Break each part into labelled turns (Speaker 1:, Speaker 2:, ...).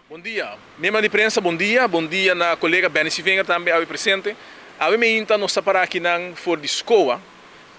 Speaker 1: Bom dia. Membro de imprensa, bom dia na colega Benny Sivenger também ao presente. A mim então nós para aqui não for de escola,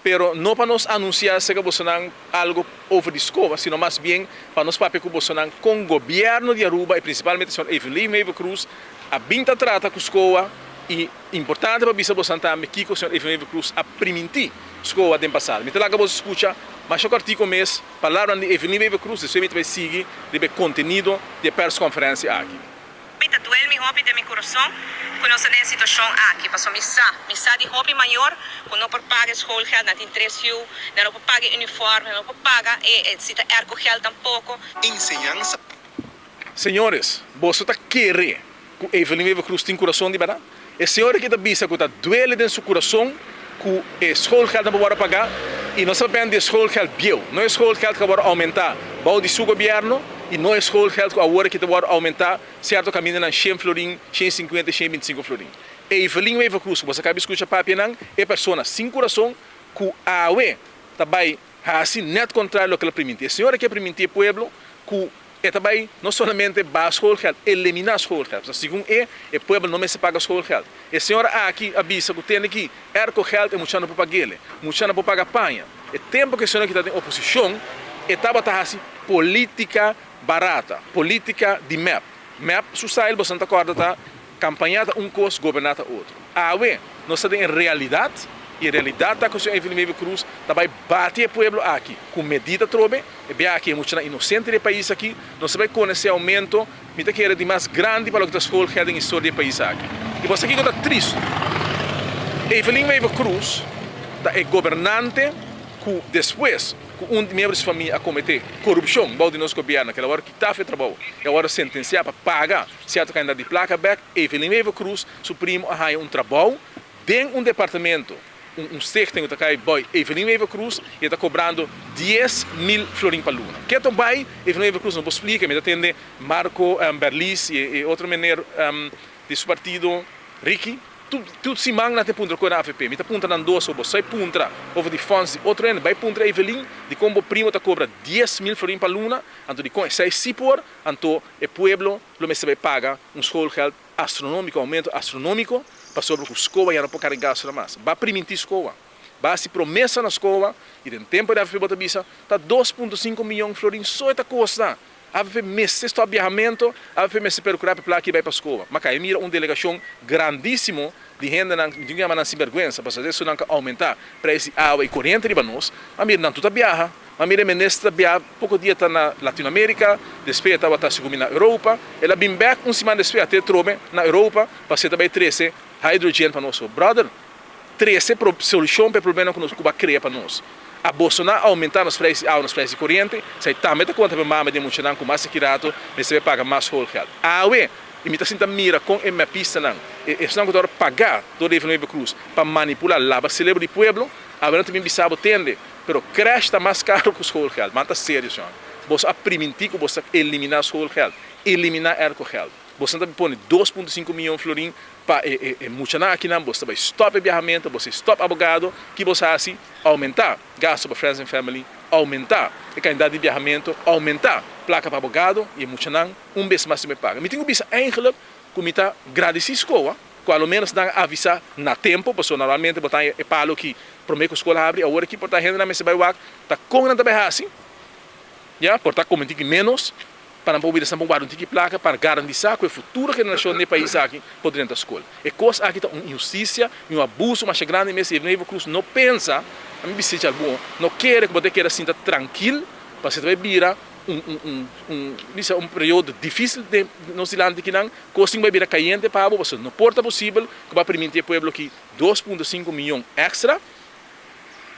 Speaker 1: pero não para nos anunciar se que você não algo over de escola, sino mais bem para nos papel que você não com o governo de Aruba e principalmente o senhor Evelyn Meiva Cruz a binta trata com escola e importante para bisa você também que o senhor Evelyn Meiva Cruz a permitir escola de passado. Me lá que você escuta mas o artigo mês, palavra de Evelyn Meiva Cruz, você vai seguir o conteúdo da press conferência aqui.
Speaker 2: Te duele mi hobby de mi corazón, conocer a situação aqui, passou missa de hobby maior, quando não por pagar schoolgeld, não tem 3 U, não por pagar uniforme, não por pagar se tá ergogeld tampouco.
Speaker 3: Enseñanza.
Speaker 1: Senhores, você está querendo que Evelyn Meiva Cruz tem coração de verdade? É senhora que está bisa que está duele dentro do seu coração, que schoolgeld não pode pagar, e não sabemos de schoolgeld biel, não é schoolgeld que vai aumentar, vai do seu governo, e não é schoolgeld que agora que vai aumentar, certo caminho na 100 florim, 150, 125 florim. Evelyn Meiva Cruz, você acaba de escutar papi não, é pessoa sem coração, que a UE também assim net contrário do que ela permite. A senhora que permite o povo, que é também não somente para schoolgeld, eliminar schoolgeld. Segundo o povo não se paga schoolgeld. A senhora aqui avisa que tem que ergogeld é muito não para pagar, muito não para pagar panha. É tempo que a senhora que está em oposição, estava assim política barata, política de map. Map, sucede, você não acorda, tá? Campanhada um coisa, governada outro. Awe, nós estamos em realidade, e a realidade está com o senhor Evelyn Meiva Cruz, também bate o povo aqui, com medida trobe, e bem aqui é muito inocente do país aqui, nós vamos conhecer aumento, me que era de mais grande para o que a escola quer em história do país aqui. E você aqui está triste. Evelyn Meiva Cruz é governante que depois que membro de família a cometer corrupção do nosso governo, que agora que está feito trabalho, e agora sentenciar para pagar certa quantidade de placa back, Evelyn Meiva Cruz, supremo, arranha trabalho dentro departamento, sector que está boy Evelyn Meiva Cruz, e está cobrando 10.000 florim para luna. Que também Evelyn Meiva Cruz não pode explicar, mas atende Marco Berlis e outro menino de seu partido, Ricky. Tudo se manga na punta com a AFP, me tá punta na doce, ou sai punta over de funds de outro ano, vai punta Evelyn, de como o primo tá cobra 10.000 florim para luna, então de com sai sipor, então o pueblo lo vai pagar schoolgeld astronômico, aumento astronômico, para sobre o escola já não pode carregar isso mais. Vai permitir escola, vai se promessa na escola, e no tempo da AFP bota bisa, tá 2,5 milhões de florim só esta custa. A AFP meses de abiamento, a AFP meses procurar para que vai para a escola. Mas aí mira uma delegação grandíssimo de gente não sem vergonha, para isso não aumentar preço água e corrente de nós. A mira não tudo viaja, a mira menestra viaja pouco dia está na Latinoamérica, depois estava tá segundo na Europa, ela vem back semana depois até trobe na Europa, para ser também 13 hidrogênio para nós, brother. 13 solução para o problema que nós Cuba cria para nós. A Bolsonaro aumentar os preços de corrente, sai também está conta para mama de muito com mais secreto, você vai pagar mais schoolgeld. Awe, imitação da mira com a pista não, eles não podem pagar do Evelyn Meiva Cruz para manipular lá, para celebrar o pueblo, agora também bisabo tende, pero crash está mais caro que o schoolgeld, mas está sério, senhor. Você permitir que você eliminar o schoolgeld, eliminar ergogeld. Você também põe 2,5 milhões de florim para muito aqui não, você vai stop o viajamento, você stop abogado, que você assim aumentar gasto para friends and family, aumentar a quantidade de viajamento, aumentar placa para abogado e muito não, vez mais você me paga. Me tenho que pensar eigenlijk que me está agradecer a escola, que ao menos dá avisar na tempo, porque normalmente botar é palo que promete que a escola abre, agora que por estar gente na mesa vai está com nada bem assim, já por estar comentando menos para não poder guardar um placa para garantir que a futura geração do país aqui poderia entrar à escola. E coisa aqui está uma injustiça, um abuso mais grande, mas Evelyn Meiva Cruz não pensa, a mim me bom, não quer que você queira sentir tranquilo, para você virar um período difícil de nosso lado que não, coisa vai virar caiente para você, não porta possível que vai permitir ao povo que 2,5 milhões extra,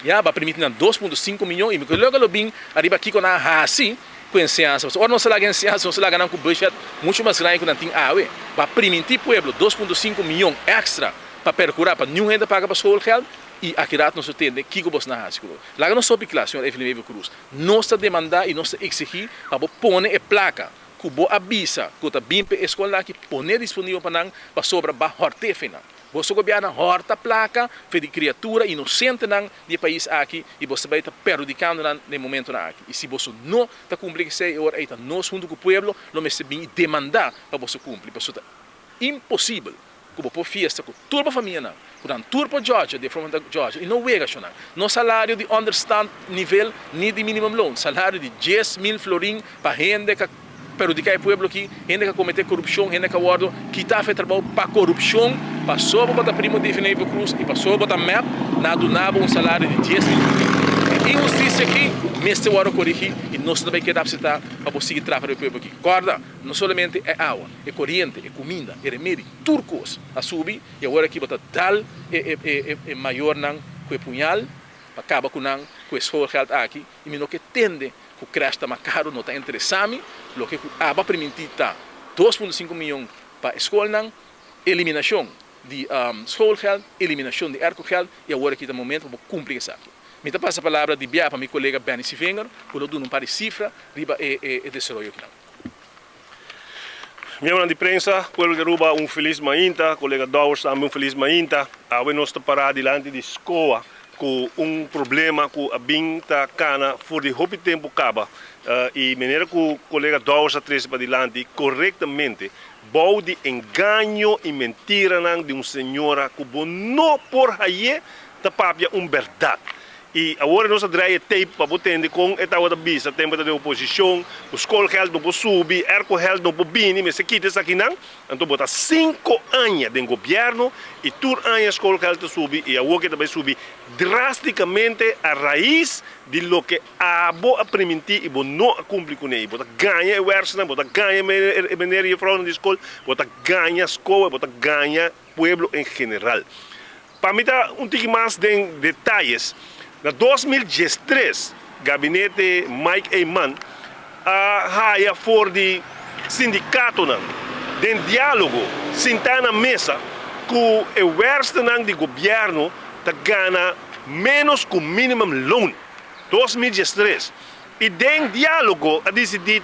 Speaker 1: já vai permitir 2,5 milhões, e logo bem, arriba aqui com a assim, com ciência, ora não se larga em ciência, não se larga com budget muito mais grande que não tem AUE, para permitir ao povo 2,5 milhões extra para percurar, para nenhum ainda paga para schoolgeld, e aqui não se entende que você não faz. Lá não soube claro, senhor Evelyn Meiva Cruz, nós está demandar e nós está exigir para pôr a placa, que você avisa, que está bem para a escola que pôr disponível para sobra para hortefina. Vosso governo horta placa, fe de criatura inocente nang de país aqui e você vai estar prejudicando no momento na aqui. E se você não está cumprindo isso, agora aí nós junto com o povo, não me bem demandar para você cumprir, porque é impossível que você fiesta com toda a família, com um tour para Georgia, de forma da Georgia, e não vega isso não. No salário de understand nível, nem de minimum loan, salário de 10.000 florim para gente que prejudicar o povo aqui, gente que comete corrupção, gente que guarda, que está fazendo trabalho para corrupção, passou para botar primo de Neiva Cruz e passou para botar MEP, na donava salário de 10.000 florim. Injustiça aqui, mestre hora corrigir e nós também queremos para conseguir trabalhar o povo aqui. Guarda, não somente é água, é corrente, é comida, é remédio, turcos a subir e agora aqui botar tal é maior não com o punhal, para acabar com o esforço aqui e não que tende que o crash está mais caro, não está interessante, o que a permitir 2,5 milhões para a escola, eliminação de schoolgeld, eliminação de ercogeld e agora aqui é o momento para cumprir isso aqui. Me passa a palavra de Bia para meu colega Benny Sivenger, para dar um par de cifras riba e desenvolvimento aqui.
Speaker 3: Membro de prensa, pueblo de Aruba, feliz mainta, colega Dawes também feliz mainta. Agora nós estamos parados diante de escola com problema com a binta cana por de houve tempo acaba e maneira que o colega Dawes atrás para diante corretamente bom de engano e mentira de senhora que não por aí da papia verdade. E agora nós draaien tape para botar com esta outra bisa, tempo da oposição, o schoolgeld não pode subir, ercogeld não pode vir, mas se quita isso aqui não, então botar 5 anos de governo e tur anos schoolgeld subir e agora que também subir drasticamente a raiz de lo que a boa permitir e não cumprir com ele, botar ganha o verso, botar ganha maneira de fraude na escola, botar ganha escola, botar ganha pueblo em geral. Para mim tá pouquinho mais de detalhes. Na 2013, gabinete Mike Eyman haya for de sindicato de diálogo, sentar na mesa com o verso de governo que ganha menos que o minimum loan. 2013. E de diálogo a decidir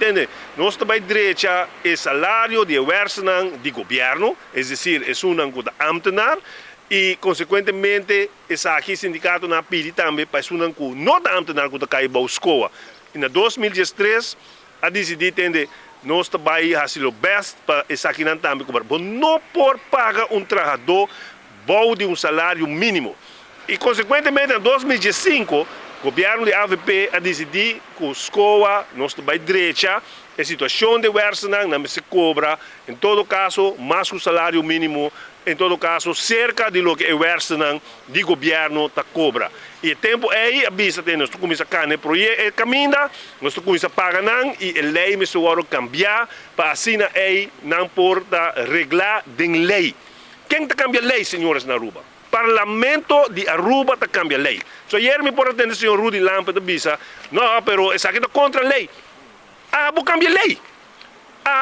Speaker 3: nós também direita o salário de verso de governo, é decir, é um ambtenaar. E, consequentemente, esse aqui sindicato na pedi também para que não está ambtenaar que está para a escola. E na 2013, a decidir que nós também fazemos o best para esse aqui não também cobrar. Não por pagar trabalhador bom de salário mínimo. E, consequentemente, em 2015, o governo de AVP a decidir que a escola, nós também direita, a situação de verso não se cobra, em todo caso, mais que o salário mínimo, em todo caso, cerca de lo que o verso de governo está cobra. E o tempo aí, a vista tem, nós começamos a caminhar o caminho, nós começamos a pagar e a lei me soa cambiar, para assim aí, não porta reglar de lei. Quem está cambiando a lei, senhores, na Aruba? Parlamento de Aruba está cambiando a lei. So, ayer me pode atender o senhor Rudy Lampa da Bisa, não, pero essa aqui está contra a lei. Vou cambiar a lei.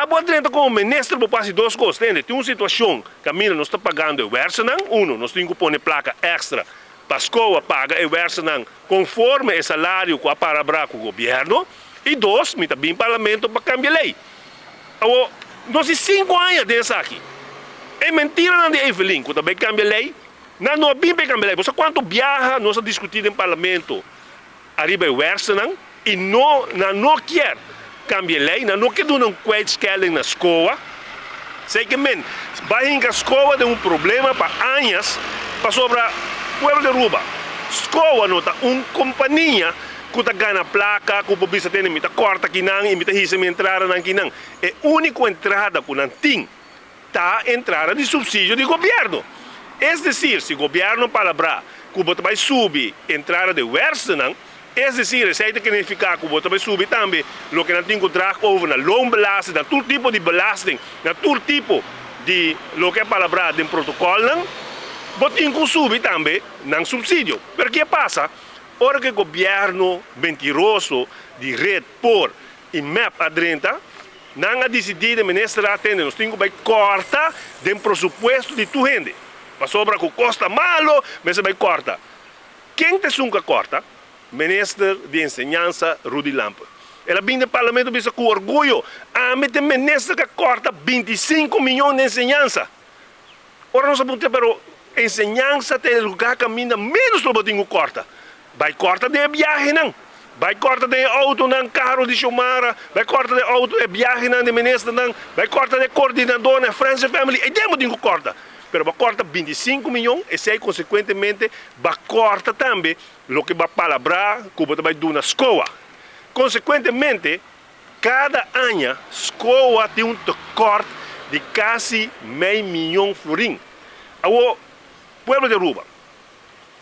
Speaker 3: Vou atender como ministro, vou fazer duas coisas. Tem uma situação que a mina não está pagando o verso, nós temos que pôr placa extra para a escola paga o verso conforme o salário que a parabra com o governo. E dois, me também parlamento para cambiar a lei. Nós temos 5 anos dessa aqui. É mentira de Evelyn, que também cambia a lei. Não é bem para cambiar a lei. Você quanto viaja, nós discutimos em parlamento arriba o verso, e não quer cambia a lei, não quer dar um quetzal na escola. Sei que, vai em a escola tem problema para anos, para sobre o povo de Aruba. Escola não está uma companhia que está ganhando placa, que o povo tem que corta aqui, e me está entrada aqui. É a única entrada que não tem, está a entrada de subsídio do governo. É decir, se o governo palabra que o vai subir a entrada de verso, é decir, receita que significa que o vai subir também o que não tem que trazer over na loan belasting, na todo tipo de belasting, na todo tipo de lo que é palavra de protocolo, tem que subir também no subsídio. Porque passa, ora que o governo mentiroso de Red por e MEP adrenta, não a decidir de ministro atende, nós temos que cortar do presupuesto de tu gente. Para sobra que custa malo, mas vai corta. Quem te nunca corta? Ministro de Enseñanza, Rudy Lampa. Ela vem do parlamento com orgulho. Mas tem ministro que corta 25 milhões de enseñanza. Ora, nós sabemos, pero enseñança tem lugar caminha menos lo batingo corta. Vai corta de viagem não. Vai corta de auto não, carro de chumara, vai corta de auto de viagem não, de ministro não, vai corta de coordenador na Friends and Family, e demo dingo corta. Pero vai corta 25 milhões e sei consequentemente vai corta também lo que vai palabrar que vai dar na escola. Consequentemente, cada ano, escola tem corte de quase meio milhão florim. O pueblo de Aruba,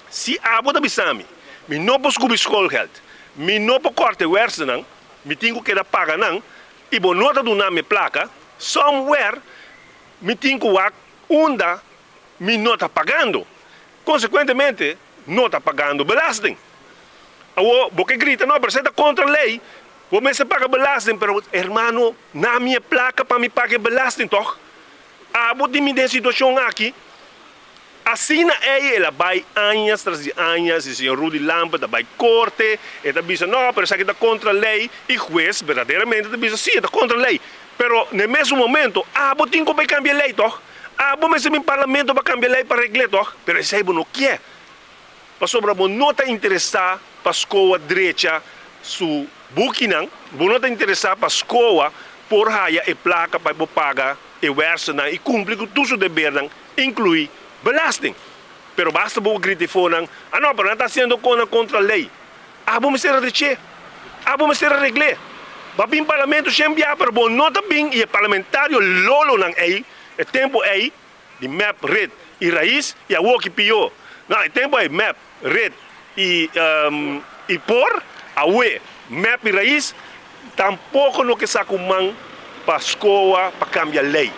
Speaker 3: se a boa da bisami, me não posso cobrir school health, me não posso cortar o verso não, me tenho que dar paga não, e vou nota do nome placa, somewhere, me tenho que onda, me não está pagando. Consequentemente, não está pagando belasting. Porque grita, não, pero você está contra a lei, você paga belasting, pero hermano, na minha placa para me pagar belasting, toch? Vou ter uma situação aqui, assim ela vai anos tras anos, e o senhor Rudy Lampa vai corte, e está dizendo, não, pero isso aqui está contra a lei, e o juiz verdadeiramente está dizendo, sim, está contra a lei, pero no mesmo momento, vou ter que cambiar a lei, toch? Vou mesmo em parlamento para cambiar a lei para regler, toch? Pero isso aí não quer. Para sobre não está interessado para a escola direita, su bukinang, não está interessado para a escola, por raia e placa para pagar, e versa, e cumprir com tudo o dever, inclui belasting. Pero basta você criticar, não, pero não está sendo contra a lei. Vamos ser a dizer, vamos ser a regler. Vai vir parlamento sempre, pero não está bem, e o parlamentário lolo não é, o tempo é, de map, red, e raiz, e a walk pior. Não, o tempo é map, red, e por, a UE, map e raiz, tampouco no que saca mão para a escola, para cambiar a lei.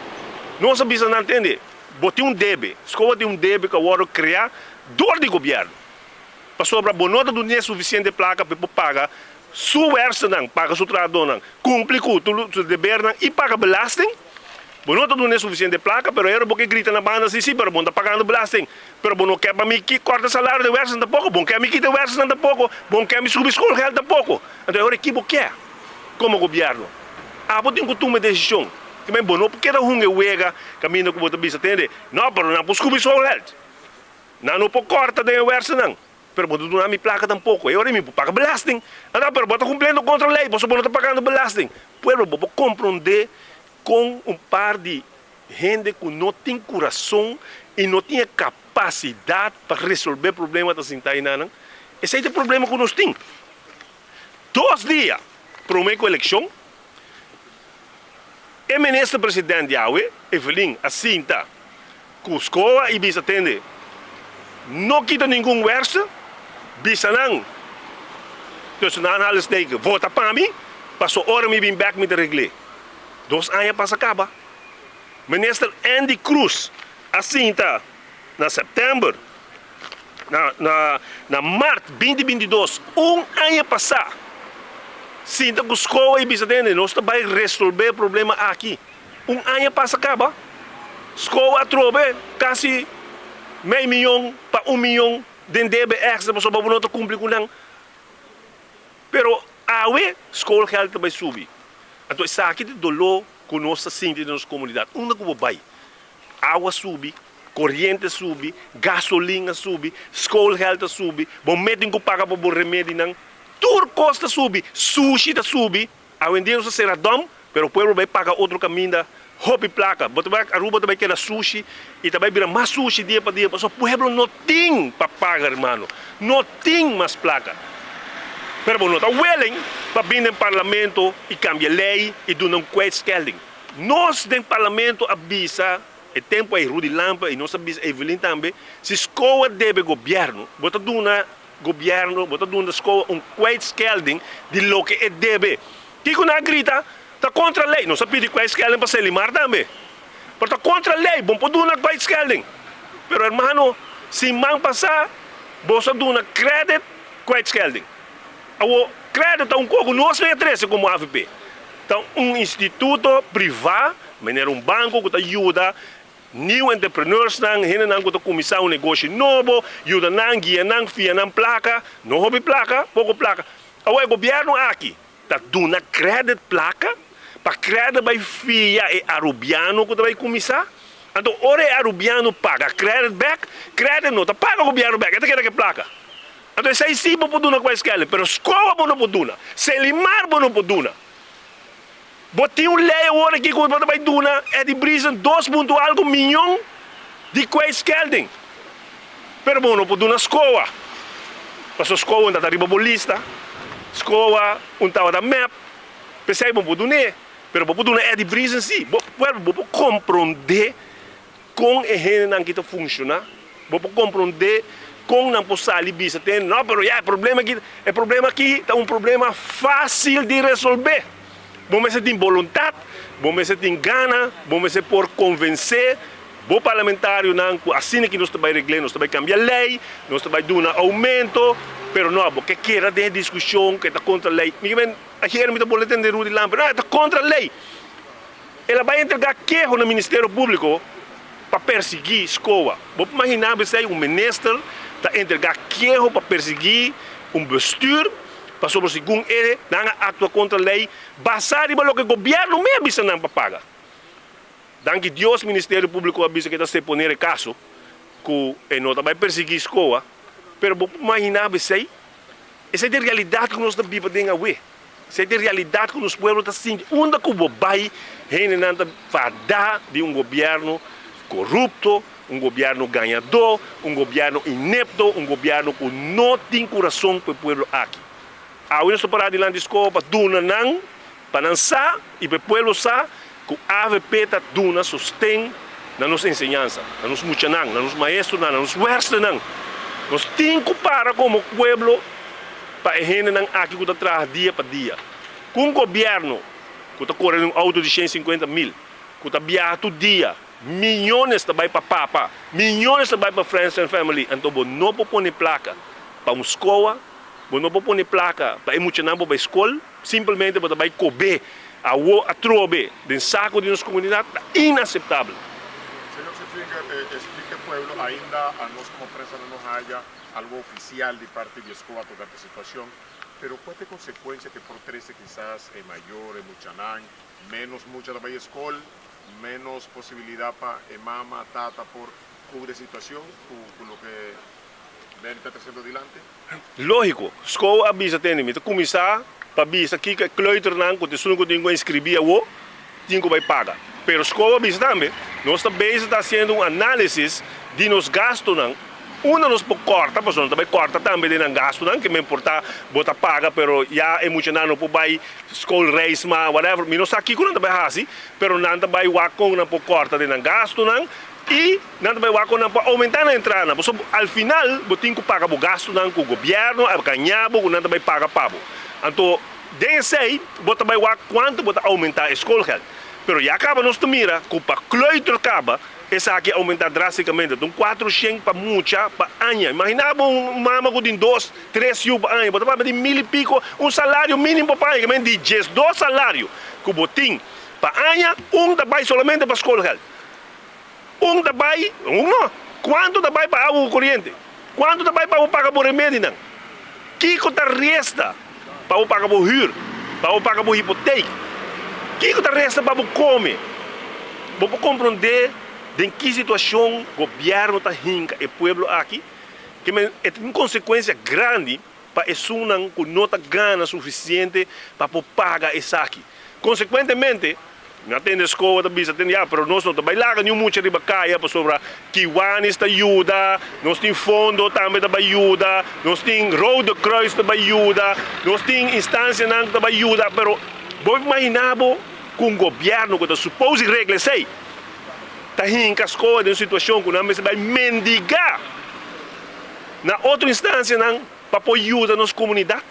Speaker 3: Não sabia não entender. Bote débito, a escola tem débito que agora criar dor de governo. Para sobre a bonota do dinheiro suficiente placa para pagar, sua versa não, paga seu trabalho não, cumpre com o dever não, e paga belasting. Bonota do dinheiro suficiente placa, pero era porque grita na banda, sim, pero bom está pagando belasting. Pero bom não quer para mim que corta salário de versa tampouco, bom quer me quitar versa tampouco, bom quer me subir escola real tampouco. Então agora que quer, como governo. Vou ter que tomar decisão. Que bem bom, porque era uega, caminho que você bisa entende. Não, pero não posso subir escola real. Não posso cortar de versa não. Pero você não me placa tampouco. Eu me paga belasting. Não, pero você está cumprindo contra a lei, você não está pagando belasting. Pueblo, você compreender com par de gente que não tem coração e não tem capacidade para resolver problemas da Sintaina. Esse é o problema que nós temos. 2 dias para uma eleição, o ministro-presidente Yahweh, Evelyn, assim está, com a escola e bisa atende. Não quita nenhum verso, bisa não. Então, não há nada vota para mim, passou hora me vir back me de regler. 2 anos para acabar. Ministro Andy Cruz, assim está, na setembro, na março 2022, ano passado, sinta que a escola e bisa atende, nós vai resolver o problema aqui. Ano para acabar. Escola trove quase meio milhão para 1 milhão de débito extra para sobre não cumprir com não. Pero a escola real vai subir. Então, isso aqui de dolor que nós sentimos na nossa comunidade. Onde que vai? Água sube, corrente sube, gasolina sube, escola real sube, bom médico que paga para o remédio não. Tudo custa sube, sushi sube. Ao dia nós será dom, pero o povo vai pagar outro caminho. Hobby placa, Aruba também quer sushi e também vira mais sushi dia para dia. Mas o povo não tem para pagar, irmão. Não tem mais placa. Pero não está willing para vir no parlamento e cambiar lei e dar um quit scaling. Nós, no parlamento, avisa, o tempo é Rudy Lampa e nós avisa Evelyn também, se a escola deve governo, bota dar governo, bota dar escola quit scaling de lo que deve. Que quando grita, está contra a lei. Não sabe de quit scaling para se limar também. Mas está contra a lei, bom para dar quit scaling. Pero, hermano, se man passar, você dá credit quit scaling. O crédito é pouco nós não como AVP. Então, instituto privado, um banco que ajuda new entrepreneurs que começar negócio novo, ajuda guia fia placa, não houve placa, pouco placa. O governo aqui está dando crédito placa, para crédito vai fia e arubiano que vai começar. Então, ora é o governo paga credit back, credit não, paga o governo back, até que placa. Então, essa aí sim pode dar com a escola, mas escola não pode dar, Selimar não pode dar. Botinha um lei agora que quando vai dar é de brisa 2 ponto algo milhão de coisas que eles pero não pode dar na escola. Mas a escola não está arriba da lista, a escola não está na map, pensei que não pode dar, pero pode dar é de brisa sim. Você pode compreender com a gente que está funcionando, você pode compreender com não possível bisa tem, não, pero é problema aqui é um problema fácil de resolver. Você tem vontade, você tem gana, você pode convencer o parlamentário assim que nós estamos arreglando, nós estamos cambiar a lei, nós estamos dando aumento, pero não, porque quer ter discussão que está contra a lei. Aqui era muito boletim de Rudy Lamper, não, está contra a lei. Ela vai entregar queijo no Ministério Público para perseguir a escola. Você imaginar você ministro está entregar queijo para perseguir bestuur, para sobre segundo ele, não atua contra a lei, basado em o que o governo me avisa não para pagar. Danke Deus, o Ministério Público avisa que está se poner em caso, que não vai perseguir a escola, mas você imaginar você, essa é a realidade que nós estamos vivendo hoje. Essa é a realidade que os povos estão sentindo. Onde que o vai, dar de governo corrupto, governo ganhador, governo inepto, governo que não tem coração para o povo aqui. A nós para de lá de escola para duna não, para lançar e para o povo sa que a AVP está duna sustém na nossa ensinança, na nossa muchanan, na nossa maestro, na nossa versa não. Nós temos que parar como povo para a gente não aqui que está atrás dia para dia. Com o governo que está correndo um auto de 150 mil, que está viajando todo dia, milhões também para papa, milhões também para friends and family. Então, você não pode pôr placa para uma escola, você não pode pôr placa para emocionar para a escola, simplesmente você vai comer a trove de saco de nossa comunidade, é inaceitável.
Speaker 4: Senhor Sitfinger, explique ao pueblo, ainda a nós como prensa não nos haya algo oficial de parte de escola toda esta situação, pero ¿cuál es la consecuencia que por 13 quizás es mayor, en Muchanán, menos mucha de escola, menos posibilidad para mama, tata por cubrir situación con lo que ven está haciendo adelante?
Speaker 3: Lógico, escola avisa tem que começar para avisar que kleuter não, quando você não tem que inscrever o, tem que vai pagar. Pero escola avisa também, nós também está fazendo análise de nos gastos não. Una nos corta, mas não também corta também de gasto, não que me importa botar paga, pero já emocionado por vai school race ma whatever, me não está aqui quando também assim, pero não também o com não por corta de gasto não e não também o com não por aumentar a entrada, porque ao final você tem que pagar o gasto não com o governo, a ganhar, não também paga pago. Então, desse aí, você também o quanto você aumentar a escola, pero já acaba nós mira, com para cloitor acaba essa aqui aumentar drasticamente, de 400 para mucha, para ano. Imagina mama que tem 2, 3 mil para ano, você vai pedir 1.000 e pico, salário mínimo para ano, que diz 2 salários que você tem para ano, vai somente para a escola. Vai, quanto vai para água corrente? Quanto vai para pagar por remédio? Que está resta para pagar por hyr, para pagar por hipoteca? Que está resta para comer? Você compreender em que situação o governo está hinca e o povo aqui, que é uma consequência grande para esse não que não está ganhando suficiente para pagar isso aqui. Consequentemente, não tem escola da bisa, tem já, mas nós não trabalhamos nenhum muito de bacaia para sobre que Kiwanis está ajuda, nós tem fundo também da ajuda, nós tem Rode Kruis da ajuda, nós tem instância não da ajuda, mas vou imaginar com o governo que está suposto regrar isso aí. Está em cascoa de uma situação que nós vai mendigar na outra instância para apoiar a nossa comunidade.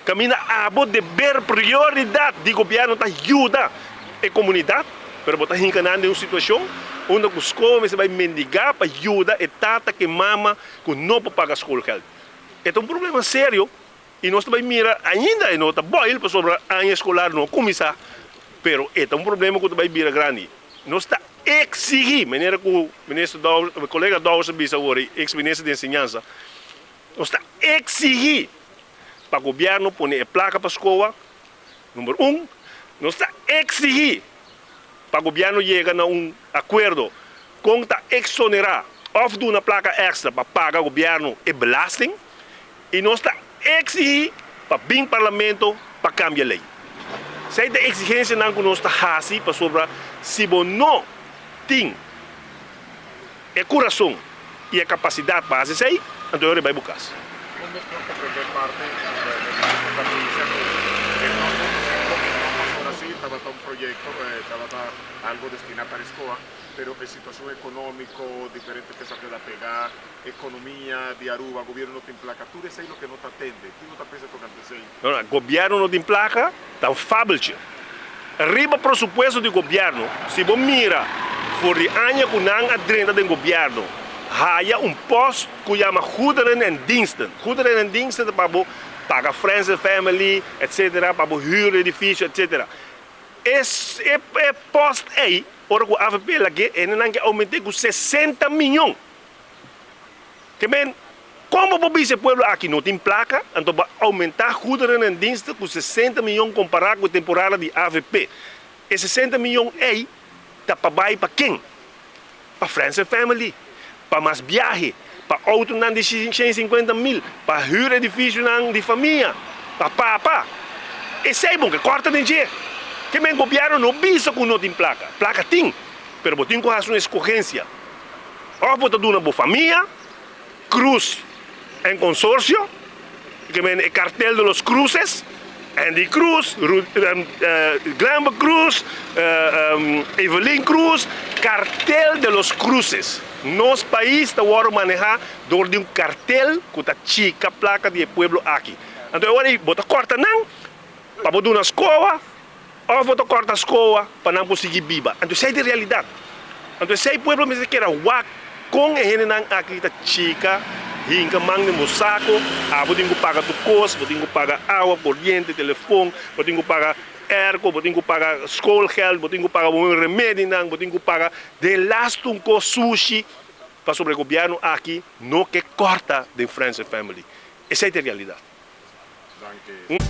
Speaker 3: Camina a dever prioridade de governo para ajudar a comunidade, mas está encanando em uma situação onde a escola vai mendigar para ajudar a tata que mama que não pode pagar a escola. É um problema sério e nós também mira ainda não está bom sobre a ano escolar não começar, mas é um problema que também mira grande. Nós está exigir, maneira que o colega Dawes bisa agora, ex-ministro de ensinança, nós está exigir para o governo pôr a placa para a escola, número 1, nós está exigir para o governo chegar a acordo conta exonerar of doen een placa extra para pagar o governo e belasting e nós está exigir para bem parlamento para cambiar lei. Sei da exigência não que nós está fazendo para sobre se você não tem o coração e a capacidade para fazer isso, então ele vai buscar.
Speaker 4: ¿Cómo es comprender parte de esta provincia que no pasó así, estaba todo un proyecto, estaba algo destinado para Escoa, pero en situación económica, diferentes desafíos de pegar, economía de Aruba, gobierno no te emplaca, tú eres ahí lo que no te atende, tú no te piensas tocarte ahí.
Speaker 3: Não, o governo não tem placa, está um fabeltje. Arriba presupuesto do governo, se você mira, por de ano que não adrenda do governo, há posto que chama goederen en diensten. Goederen en diensten para pagar friends and family, etc., para huur edifício, etc. Esse posto aí, ora que o AVP aqui, ele não quer aumentar com 60 milhões. Que bem, como o pueblo aqui não tem placa, então vai aumentar goederen en diensten com 60 milhões comparado com a temporada de AVP. E 60 milhões aí, está para quem? Para friends and family. Para mais viagem, para auto de 150 mil, para huur edifício de família, para papá. Esse é bom que corta de dinheiro. Que o governo não visa que não tem placa. Placa tem, mas você tem que fazer uma escolha. Ou você dá uma família, cruz em consórcio, que é o cartel de los cruces, Andy Cruz, Glamber Cruz, Evelyn Cruz, cartel de los cruces. Nosso país está manejado por um cartel que está chica placa de pueblo aqui. Então agora você corta não para botar uma escola, ou você corta a escola para não conseguir viver. Então isso é de realidade. Então esse pueblo me diz que era wak com a gente não aqui está chica. Hinka mang no saco, você tem que pagar tu custo, você tem que pagar água, corrente, telefone, você tem que pagar ergo, você tem que pagar escolgeld, você tem que pagar um remédio, você tem que pagar de lasto com sushi, para sobre o governo aqui, não que corta de friends and family. Essa é a realidade.
Speaker 4: Danke.